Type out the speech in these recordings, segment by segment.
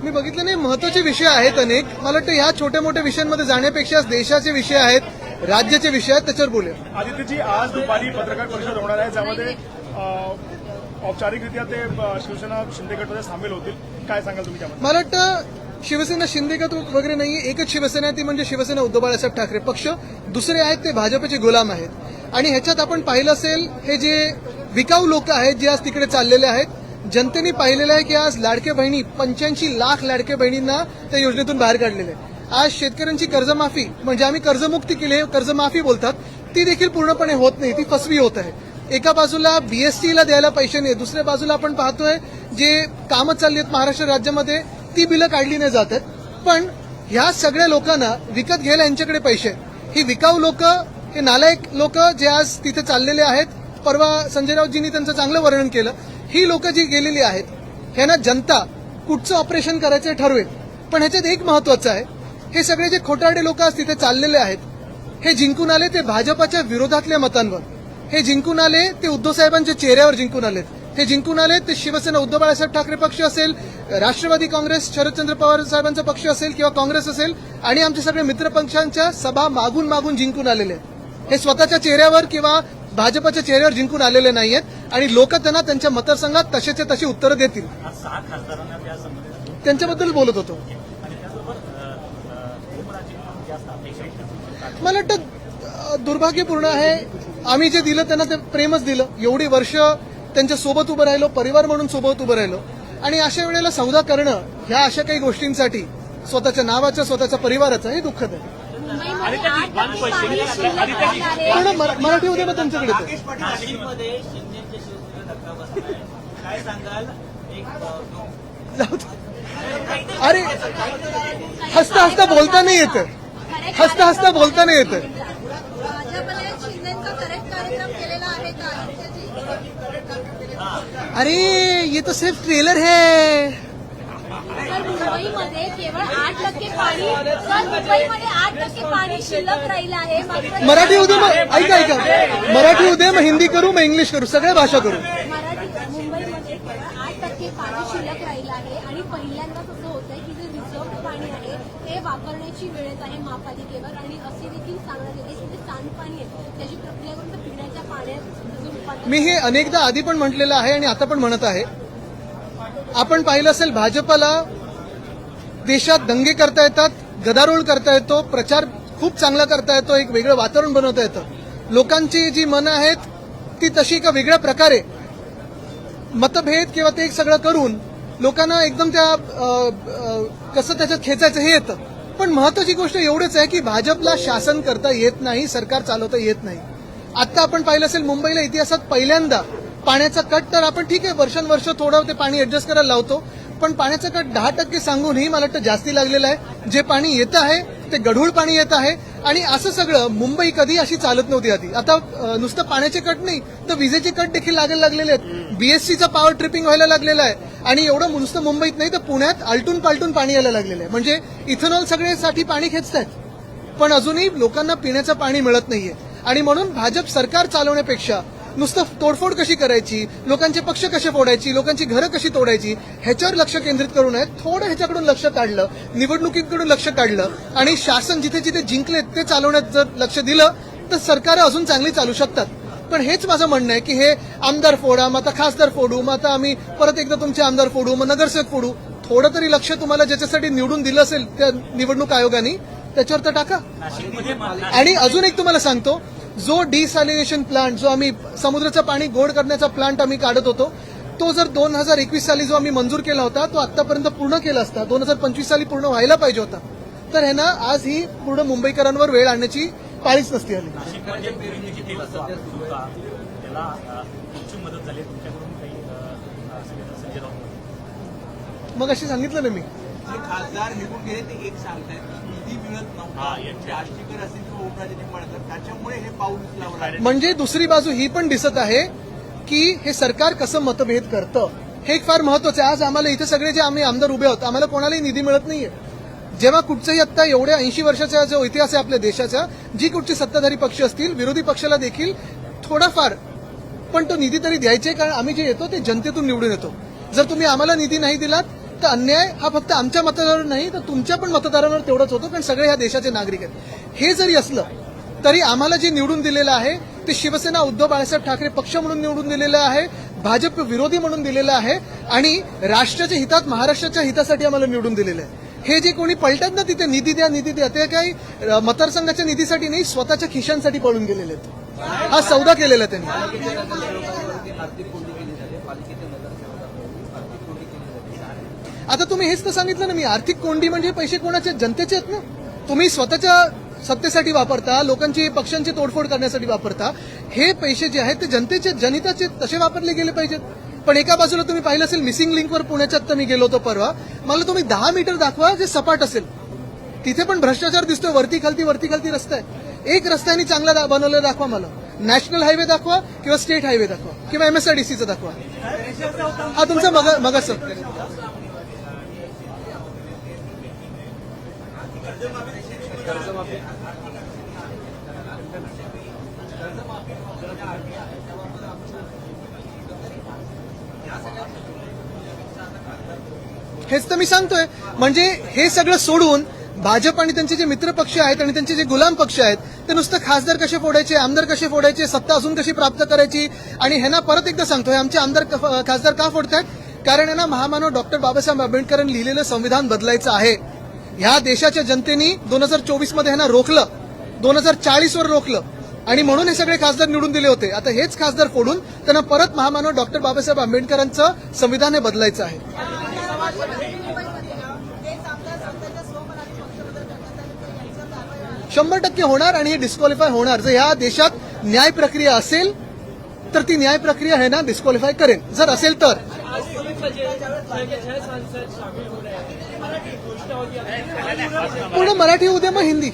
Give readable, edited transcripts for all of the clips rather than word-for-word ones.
मी बघितलं नाही, महत्वाचे विषय आहेत अनेक. मला वाटतं ह्या छोट्या मोठ्या विषयांमध्ये जाण्यापेक्षा देशाचे विषय आहेत, राज्याचे विषय आहेत, त्याच्यावर बोलूया. आदित्यजी, आज दुपारी पत्रकार परिषद होणार आहे, ज्यामध्ये औपचारिकरित्या ते शिवसेना शिंदे गटमध्ये सामील होतील. काय सांगाल तुम्ही त्यामध्ये? मला वाटतं शिवसेना शिंदे गट वगैरे नाहीये, एकच शिवसेना आहे, ती म्हणजे शिवसेना उद्धव बाळासाहेब ठाकरे पक्ष. दुसरे आहेत ते भाजपचे गुलाम आहेत. आणि ह्याच्यात आपण पाहिलं असेल, हे जे विकाऊ लोक आहेत जे आज तिकडे चाललेले आहेत, जनतेने पाहिलेलं आहे की आज लाडक्या बहिणी 85 लाख लाडक्या बहिणींना त्या योजनेतून बाहेर काढलेले आहे. आज शेतकऱ्यांची कर्जमाफी, म्हणजे आम्ही कर्जमुक्ती केली आहे, कर्जमाफी बोलतात, ती देखील पूर्णपणे होत नाही, ती फसवी होत आहे. एका बाजूला बीएसटीला द्यायला पैसे नाही, दुसऱ्या बाजूला आपण पाहतोय जे कामं चालली आहेत महाराष्ट्र राज्यामध्ये ती बिलं काढली नाही जात आहेत. पण ह्या सगळ्या लोकांना विकत घ्यायला यांच्याकडे पैसे आहेत. ही विकाऊ लोक, हे नालायक लोक जे आज तिथे चाललेले आहेत, परवा संजय राऊतजींनी त्यांचं चांगलं वर्णन केलं, ही लोक जी गेलेली आहेत, ह्यांना जनता कुठचं ऑपरेशन करायचं ठरवेल. पण ह्याच्यात एक महत्वाचं आहे, हे सगळे जे खोटारडे लोक आज तिथे चाललेले आहेत, हे जिंकून आले ते भाजपाच्या विरोधातल्या मतांवर, हे जिंकून आले ते उद्धव साहेबांच्या चेहऱ्यावर जिंकून आलेत, हे जिंकून आले ते शिवसेना उद्धव बाळासाहेब ठाकरे पक्ष असेल, राष्ट्रवादी काँग्रेस शरदचंद्र पवार साहेबांचा पक्ष असेल किंवा काँग्रेस असेल, आणि आमचे सगळे मित्रपक्षांच्या सभा मागून मागून जिंकून आलेले आहेत. हे स्वतःच्या चेहऱ्यावर किंवा भाजपच्या चेहऱ्यावर जिंकून आलेले नाहीयेत. आणि लोक त्यांना त्यांच्या मतदारसंघात तसेचे तशी उत्तरं देतील. त्यांच्याबद्दल बोलत होतो. मला वाटतं दुर्भाग्यपूर्ण आहे, आम्ही जे दिलं त्यांना ते प्रेमच दिलं, एवढी वर्ष त्यांच्या सोबत उभं राहिलो, परिवार म्हणून सोबत उभं राहिलो, आणि अशा वेळेला सौदा करणं ह्या अशा काही गोष्टींसाठी स्वतःच्या नावाच्या, स्वतःच्या परिवाराचं, हे दुःखद आहे. मराठी उद्या मग तुमच्याकडे अरे हसता हसता बोलता नाही येतं, हसता हसता बोलता नाही येतं. अरे ये तो सिर्फ ट्रेलर है. मुंबईमध्ये केवळ 8% पाणी, मुंबईमध्ये 8% पाणी शिल्लक राहिलं आहे. मराठी उद्या मग ऐका, मराठी उद्या मग हिंदी करू, मग इंग्लिश करू, सगळ्या भाषा करू. मुंबईमध्ये केवळ 8% पाणी शिल्लक राहिलं आहे आणि पहिल्यांदाच असं होतंय की जे रिझर्व्ह पाणी आहे ते वापरण्याची वेळ येत आहे महापालिकेवर. आणि असे देखील सांगण्यात येते की जे सांडपाणी आहे त्याची प्रक्रिया करून पिण्याच्या पाण्यात. मी हे अनेकदा आधी पण म्हटलेलं आहे आणि आता पण म्हणत आहे. आपण पाहिलं असेल, भाजपला देशात दंगे करता येतात, गदारोळ करता येतो, प्रचार खूप चांगला करता येतो, एक वेगळं वातावरण बनवता येतं. लोकांची जी मनं आहेत ती तशी एका वेगळ्या प्रकारे मतभेद किंवा ते एक सगळं करून लोकांना एकदम त्या कसं त्याच्यात खेचायचं हे येतं. पण महत्वाची गोष्ट एवढंच आहे की भाजपला शासन करता येत नाही, सरकार चालवता येत नाही. आता आपण पाहिलं असेल, मुंबईला इतिहासात पहिल्यांदा पाण्याचा कट, तर आपण ठीक आहे वर्षानुवर्ष थोडं ते पाणी ऍडजस्ट करायला लावतो, पण पाण्याचा कट 10% सांगूनही मला वाटतं जास्ती लागलेला आहे. जे पाणी येत आहे ते गढूळ पाणी येत आहे. आणि असं सगळं मुंबई कधी अशी चालत नव्हती आधी. आता नुसतं पाण्याचे कट नाही तर विजेचे कट देखील लागायला लागलेले आहेत, बीएससीचा पॉवर ट्रिपिंग व्हायला लागलेला आहे. आणि एवढं नुसतं मुंबईत नाही तर पुण्यात आलटून पालटून पाणी यायला लागलेलं आहे. म्हणजे इथेनॉल सगळ्यासाठी पाणी खेचतायत, पण अजूनही लोकांना पिण्याचं पाणी मिळत नाहीये. आणि म्हणून भाजप सरकार चालवण्यापेक्षा नुसतं तोडफोड कशी करायची, लोकांचे पक्ष कसे फोडायची, लोकांची घरं कशी तोडायची, ह्याच्यावर लक्ष केंद्रित करू नये. थोडं ह्याच्याकडून लक्ष काढलं, निवडणुकीकडून लक्ष काढलं आणि शासन जिथे जिथे जिंकलेत ते चालवण्यात जर लक्ष दिलं तर सरकार अजून चांगली चालू शकतात. पण हेच माझं म्हणणं आहे की हे आमदार फोडा, मग आता खासदार फोडू, मग आता आम्ही परत एकदा तुमचे आमदार फोडू, मग नगरसेवक फोडू. थोडं तरी लक्ष तुम्हाला ज्याच्यासाठी निवडून दिलं असेल त्या निवडणूक आयोगाने त्याच्यावर तर टाका. आणि अजून एक तुम्हाला सांगतो, जो डिसॅलिनेशन प्लांट, जो आम्ही समुद्राचं पाणी गोड करण्याचा प्लांट आम्ही काढत होतो, तो जर 2021 साली जो आम्ही मंजूर केला होता तो आतापर्यंत पूर्ण केला असता, 2025 साली पूर्ण व्हायला पाहिजे होता, तर ह्यांना आज ही पूर्ण मुंबईकरांवर वेळ आणण्याची पाळीच नसती आली. मग अशी सांगितलं ना मी, खासदार निघून गेले ते एक सांगतायत, निधी मिळत नव्हता, राष्ट्रीयकर असेल किंवा ओमराजे निंबाळकर, त्याच्यामुळे हे पाऊल उचलावं. म्हणजे दुसरी बाजू ही पण दिसत आहे की हे सरकार कसं मतभेद करतं, हे एक फार महत्वाचं आहे. आज आम्हाला इथे सगळे जे आम्ही आमदार उभे आहोत, आम्हाला कोणालाही निधी मिळत नाहीये. जेव्हा कुठचंही आता एवढ्या 80 वर्षाचा जो इतिहास आहे आपल्या देशाचा, जी कुठची सत्ताधारी पक्ष असतील, विरोधी पक्षाला देखील थोडाफार पण तो निधी तरी द्यायचे, कारण आम्ही जे येतो ते जनतेतून निवडून येतो. जर तुम्ही आम्हाला निधी नाही दिलात तर अन्याय हा फक्त आमच्या मतदारावर नाही तर तुमच्या पण मतदारांवर तेवढाच होतो, कारण सगळे ह्या देशाचे नागरिक आहेत. हे जरी असलं तरी आम्हाला जे निवडून दिलेलं आहे ते शिवसेना उद्धव बाळासाहेब ठाकरे पक्ष म्हणून निवडून दिलेलं आहे, भाजप विरोधी म्हणून दिलेलं आहे आणि राष्ट्राच्या हितात, महाराष्ट्राच्या हितासाठी आम्हाला निवडून दिलेलं आहे. हे जे कोणी पलटत ना तिथे निधी द्या ते काही मतदारसंघाच्या निधीसाठी नाही, स्वतःच्या खिशांसाठी पळून गेलेले आहेत. हा सौदा केलेला आहे त्यांनी. आता तुम्ही हेच तर सांगितलं ना मी, आर्थिक कोंडी म्हणजे पैसे कोणाचे, जनतेचे आहेत ना. तुम्ही स्वतःच्या सत्तेसाठी वापरता, लोकांची पक्षांची तोडफोड करण्यासाठी वापरता. हे पैसे जे आहेत ते जनतेचे, जनहिताचे तसे वापरले गेले पाहिजेत. पण एका बाजूला तुम्ही पाहिलं असेल मिसिंग लिंकवर पुण्याच्यात तर मी गेलो होतो परवा, मला तुम्ही 10 मीटर दाखवा जे सपाट असेल, तिथे पण भ्रष्टाचार दिसतोय. वरती खालती रस्ता आहे. एक रस्त्याने चांगला बनवलेला दाखवा मला. नॅशनल हायवे दाखवा किंवा स्टेट हायवे दाखवा किंवा MSRDCचा दाखवा. हा तुमचा मगाच हेच तर मी सांगतोय. म्हणजे हे सगळं सोडून भाजप आणि त्यांचे जे मित्र पक्ष आहेत आणि त्यांचे जे गुलाम पक्ष आहेत ते नुसतं खासदार कसे फोडायचे, आमदार कसे फोडायचे, सत्ता अजून कशी प्राप्त करायची. आणि ह्यांना परत एकदा सांगतोय, आमचे आमदार खासदार का फोडतायत? कारण यांना महामानव डॉक्टर बाबासाहेब आंबेडकरांनी लिहिलेलं संविधान बदलायचं आहे. ह्या देशाच्या जनतेने 2024 मध्ये ह्यांना रोखलं, 2040 वर रोखलं आणि म्हणून हे सगळे खासदार निवडून दिले होते. आता हेच खासदार फोडून त्यांना परत महामानव डॉक्टर बाबासाहेब आंबेडकरांचं संविधान हे बदलायचं आहे. 100% होणार आणि हे डिस्क्वालिफाय होणार. जर ह्या देशात न्याय प्रक्रिया असेल तर ती न्याय प्रक्रिया है ना डिस्क्वालिफाय करेल. जर असेल तर पूर्ण मराठी उद्या मग हिंदी.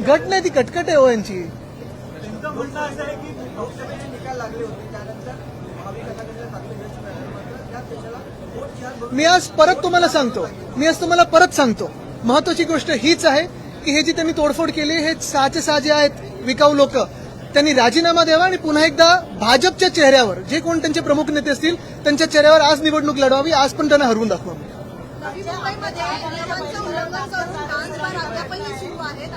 गट नाही, ती कटकट आहे हो यांची. मी आज तुम्हाला परत सांगतो महत्वाची गोष्ट हीच आहे की हे जी त्यांनी तोडफोड केली, हे 6चे 6 जे आहेत विकाऊ लोक, त्यांनी राजीनामा द्यावा आणि पुन्हा एकदा भाजपच्या चेहऱ्यावर जे कोण त्यांचे प्रमुख नेते असतील त्यांच्या चेहऱ्यावर आज निवडणूक लढवावी. आज पण त्यांना हरवून दाखवा. नवी मुंबईमध्ये नियमांचं उल्लंघन करून डान्स बार अद्यापही सुरू आहेत.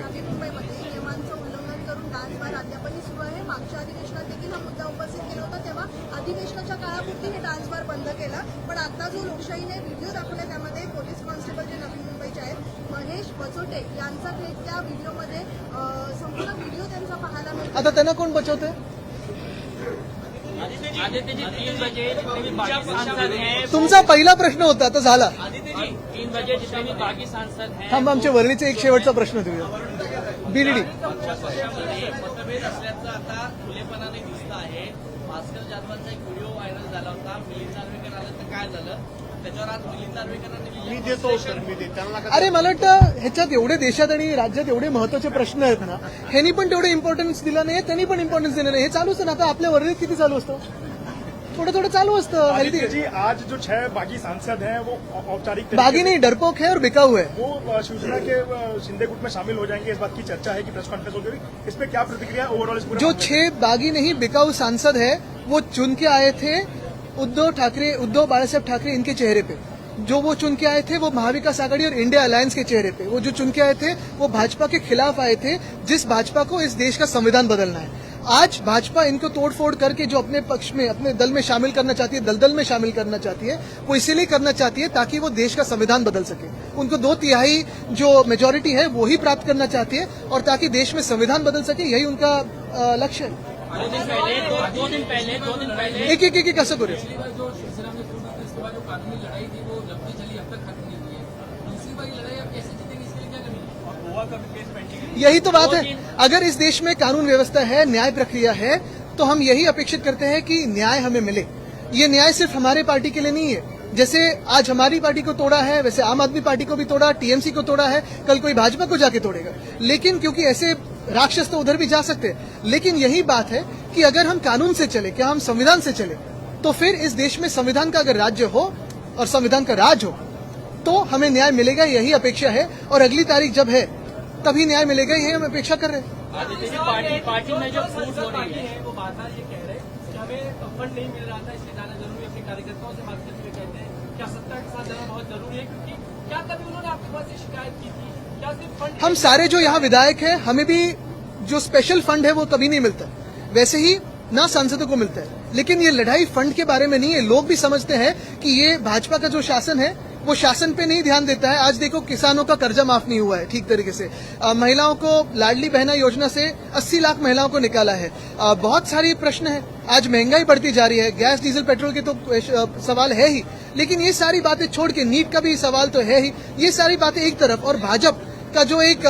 नवी मुंबईमध्ये नियमांचं उल्लंघन करून डान्स बार अद्यापही सुरू आहे. मागच्या अधिवेशनात देखील हा मुद्दा उपस्थित केला होता, तेव्हा अधिवेशनाच्या काळापुरती हे डान्स बार बंद केला. पण आता जो लोकशाहीने व्हिडिओ दाखवला त्यामध्ये पोलीस कॉन्स्टेबल जे नवी मुंबईचे आहेत महेश बचोटे यांचा क्लिप त्या व्हिडिओमध्ये संपूर्ण व्हिडिओ त्यांचा पाहायला मिळतो. आता त्यांना कोण बचवते? तुमचा पहिला प्रश्न होता, आता झाला. थांब, आमच्या वर्णीचे एक शेवटचा प्रश्न देऊया. BDD मतभेद असल्याचं आता खुलेपणाने दिसत आहे. भास्कर जाधवांचा एक व्हिडिओ व्हायरल झाला होता. मिलिंद नार्वेकर आलं तर काय झालं, त्याच्यावर आज मिलिंद नार्वेकरांनी अरे मला वाटतं ह्याच्यात एवढे देशात आणि राज्यात एवढे महत्वाचे प्रश्न आहेत ना, ह्यांनी पण तेवढे इम्पॉर्टन्स दिला नाही, त्यांनी पण इम्पॉर्टन्स दिलं नाही. हे चालू असतं ना. आता आपल्या वर्णीत किती चालू असतं, थोडं चालू असतं. आदित्य जी, आज जो 6 बागी सांसद हैं वो औपचारिक बागी नहीं, डरपोक है और बिकाऊ है. वो शिवसेना के शिंदे गुट में शामिल हो जाएंगे, इस बात की चर्चा है कि प्रेस कॉन्फ्रेंस होगी. इस पे क्या प्रतिक्रिया ओवरऑल इस पूरे जो मामले 6 बागी नहीं बिकाऊ सांसद है वो चुन के आए थे उद्धव बाळासाहेब ठाकरे इनके चेहरे पे. जो वो चुन के आए थे वो महाविकास आघाड़ी और इंडिया अलायंस के चेहरे पे. वो जो चुन के आए थे वो भाजपा के खिलाफ आए थे, जिस भाजपा को इस देश का संविधान बदलना है. आज भाजपा इनको तोड़फोड़ करके जो अपने पक्ष में, अपने दल में शामिल करना चाहती है, दलदल में शामिल करना चाहती है, वो इसीलिए करना चाहती है ताकि वो देश का संविधान बदल सके. उनको 2/3 जो मेजोरिटी है वो ही प्राप्त करना चाहती है और ताकि देश में संविधान बदल सके, यही उनका लक्ष्य है. दो दिन पहले एक असं करूया. जो शिवसेना में शुरू थी, इसके बाद जो कानूनी लड़ाई थी वो जब भी चली अब तक खत्म नहीं हुई है. दूसरी बारी लड़ाई अब कैसे जीतेंगे, इसके लिए क्या करेंगे? यही तो बात है. अगर इस देश में कानून व्यवस्था है, न्याय प्रक्रिया है, तो हम यही अपेक्षित करते हैं कि न्याय हमें मिले. ये न्याय सिर्फ हमारे पार्टी के लिए नहीं है. जैसे आज हमारी पार्टी को तोड़ा है, वैसे आम आदमी पार्टी को भी तोड़ा, TMC को तोड़ा है, कल कोई भाजपा को जाके तोड़ेगा. लेकिन क्योंकि ऐसे राक्षस तो उधर भी जा सकते हैं, लेकिन यही बात है कि अगर हम कानून से चले, क्या हम संविधान से चले, तो फिर इस देश में संविधान का अगर राज्य हो और संविधान का राज हो तो हमें न्याय मिलेगा, यही अपेक्षा है। और अगली तारीख जब है तभी न्याय मिलेगा, यही हम अपेक्षा कर रहे हैं। पार्टी में जो फूट हो रही है वो बात ये कह रहे हैं कि हमें फंड नहीं मिल रहा था, इसलिए जाना जरूरी है। अपने कार्यकर्ताओं से बात करते हुए कहते हैं क्या सत्ता के साथ जाना बहुत जरूरी है, क्योंकि क्या कभी उन्होंने आपके पास ये शिकायत की थी? क्या सिर्फ फंड हम सारे जो यहाँ विधायक हैं, हमें भी जो स्पेशल फंड है वो कभी नहीं मिलता, वैसे ही ना सांसदों को मिलता है। लेकिन ये लड़ाई फंड के बारे में नहीं है। लोग भी समझते हैं कि ये भाजपा का जो शासन है वो शासन पे नहीं ध्यान देता है। आज देखो किसानों का कर्जा माफ नहीं हुआ है ठीक तरीके से, महिलाओं को लाडली बहना योजना से 80 लाख महिलाओं को निकाला है। बहुत सारी प्रश्न है। आज महंगाई बढ़ती जा रही है, गैस डीजल पेट्रोल के तो सवाल है ही, लेकिन ये सारी बातें छोड़ के नीट का भी सवाल तो है ही। ये सारी बातें एक तरफ, और भाजपा का जो एक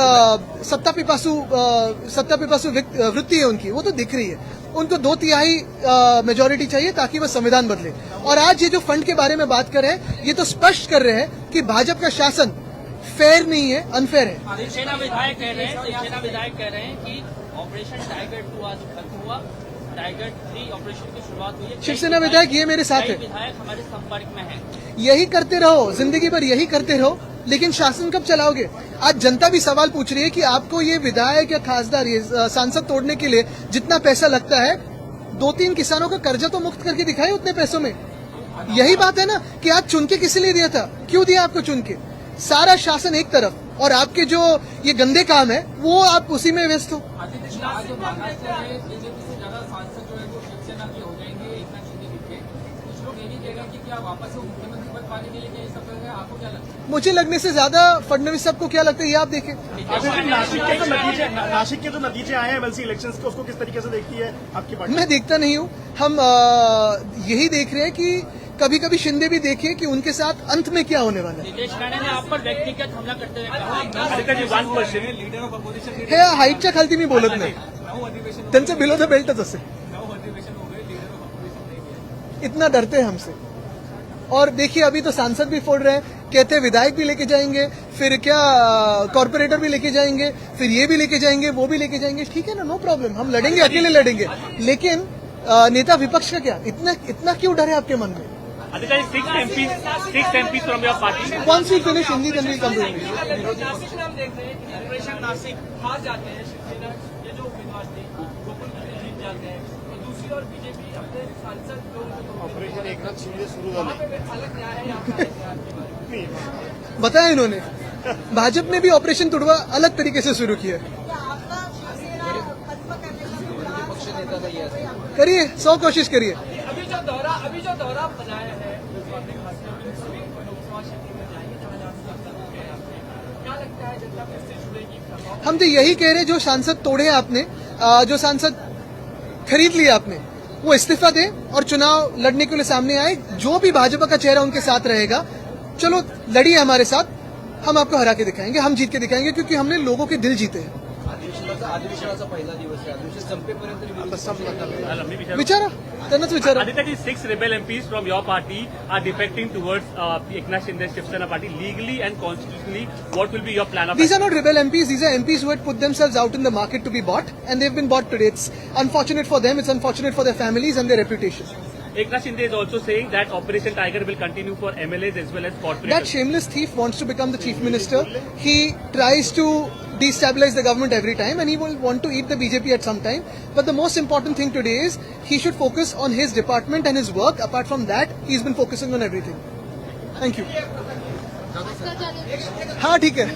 सत्ता पिपासु वृत्ति है उनकी, वो तो दिख रही है। उनको 2/3 मेजोरिटी चाहिए ताकि वह संविधान बदले। और आज ये जो फंड के बारे में बात कर रहे हैं, ये तो स्पष्ट कर रहे हैं कि भाजपा का शासन फेयर नहीं है, अनफेयर है। शिवसेना विधायक कह रहे हैं कि ऑपरेशन टाइगर 2 आज खत्म हुआ, टाइगर 3 ऑपरेशन की शुरुआत हुई है। शिवसेना विधायक ये मेरे साथ है, विधायक हमारे संपर्क में है। यही करते रहो, जिंदगी भर यही करते रहो, लेकिन शासन कब चलाओगे? आज जनता भी सवाल पूछ रही है कि आपको ये विधायक या खासदार, ये सांसद तोड़ने के लिए जितना पैसा लगता है, 2-3 किसानों का कर्जा तो मुक्त करके दिखाए उतने पैसों में। यही बात है ना कि आज चुन के किस लिए दिया था, क्यों दिया आपको चुन के? सारा शासन एक तरफ और आपके जो ये गंदे काम है वो आप उसी में व्यस्त हो। आज जो महाराष्ट्र में बीजेपी से ज्यादा सांसद जो है वो शिवसेना के हो जाएंगे, एकनाथ शिंदे के। कुछ लोग ये भी कह रहे हैं कि क्या वापस वो मुख्यमंत्री पद पाने के लिए क्या ये सब कर रहे हैं? आपको क्या लगता है? मुझे लगने से ज्यादा फडणवीस साहब को क्या लगता है ये आप देखें। नासिक के जो नतीजे आए हैं एमएलसी इलेक्शंस के, उसको किस तरीके से देखती है आपकी पार्टी? मैं देखता नहीं हूँ। हम यही देख रहे हैं कि कभी कभी शिंदे भी देखिए कि उनके साथ अंत में क्या होने वाला है। नितेश राणे ने आप पर व्यक्तिगत हमला करते हुए कहा लीडर ऑफ अपोजिशन हे हाईटच्या खालती मी बोलत नाही, त्यांचं बिलो द बेल्टच असे, अधिवेशन हो गए, लीडर ऑफ अपोजिशन नहीं किया। इतना डरते हैं हमसे। और देखिए अभी तो सांसद भी फोड़ रहे हैं, कहते हैं विधायक भी लेके जाएंगे, फिर क्या कॉर्पोरेटर भी लेके जाएंगे, फिर ये भी लेके जाएंगे, वो भी लेके जाएंगे। ठीक है ना, नो प्रॉब्लम, हम लड़ेंगे, अकेले लड़ेंगे। लेकिन नेता विपक्ष का क्या, इतना क्यों डर है आपके मन में? Aditya, 6 MPs from your party. Once we finish Hindi, then we'll come to English. Nashik में हम देख रहे हैं कि ऑपरेशन नासिक हार जाते हैं शिवसेना, ये जो उम्मीदवार थे गोकुल जीत जाते हैं, और दूसरी ओर बीजेपी अपने सांसद ऑपरेशन एकनाथ शिंदे शुरू वहाँ पे अलग न्याय है, यहाँ पे अलग न्याय है। बताया इन्होंने, भाजपा ने भी ऑपरेशन तुड़वा अलग तरीके से शुरू किया। करिए, 100 कोशिश करिए। अभी जो दौरा बनाया है लोकसभा क्षेत्र में जाएंगे, जहाँ क्या लगता है जनता किससे जुड़ेगी? हम तो यही कह रहे हैं, जो सांसद तोड़े हैं आपने, जो सांसद खरीद लिए आपने, वो इस्तीफा दें और चुनाव लड़ने के लिए सामने आए। जो भी भाजपा का चेहरा उनके साथ रहेगा, चलो लड़िए हमारे साथ, हम आपको हरा के दिखाएंगे, हम जीत के दिखाएंगे, क्योंकि हमने लोगों के दिल जीते हैं। अधिवेशनाचा पहिला दिवस आहे, अधिवेशन संपेपर्यंत विचारा, त्यांनाच विचारा। Aditya, these 6 rebel MPs from your party are defecting towards Eknath Shinde Shivsena party. Legally and constitutionally, what will be your plan of These are not rebel MPs. These are MPs who had put themselves out in the market to be bought, and they've been bought today. It's unfortunate for them. It's unfortunate for their families and their reputation. Eknath Shinde is also saying that Operation Tiger will continue for MLAs as well as corporations. That shameless thief wants to become the chief minister. He tries to destabilize the government every time, and he will want to eat the BJP at some time. But the most important thing today is he should focus on his department and his work. Apart from that, he's been focusing on everything. Thank you. हाँ ठीक है।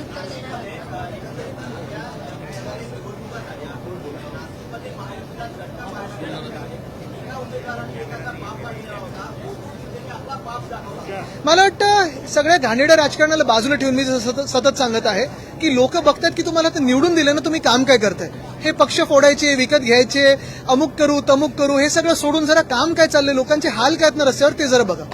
मला वाटतं सगळ्या घाणेरड्या राजकारणाला बाजूला ठेवून मी सतत सांगत आहे की लोक बघतात की तुम्हाला ते निवडून दिलं ना, तुम्ही काम काय करताय, हे पक्ष फोडायचे, विकत घ्यायचे, अमुक करू तमुक करू, हे सगळं सोडून जरा काम काय चाललंय, लोकांचे हाल काय आहेत ना रस्त्यावर, ते जरा बघा।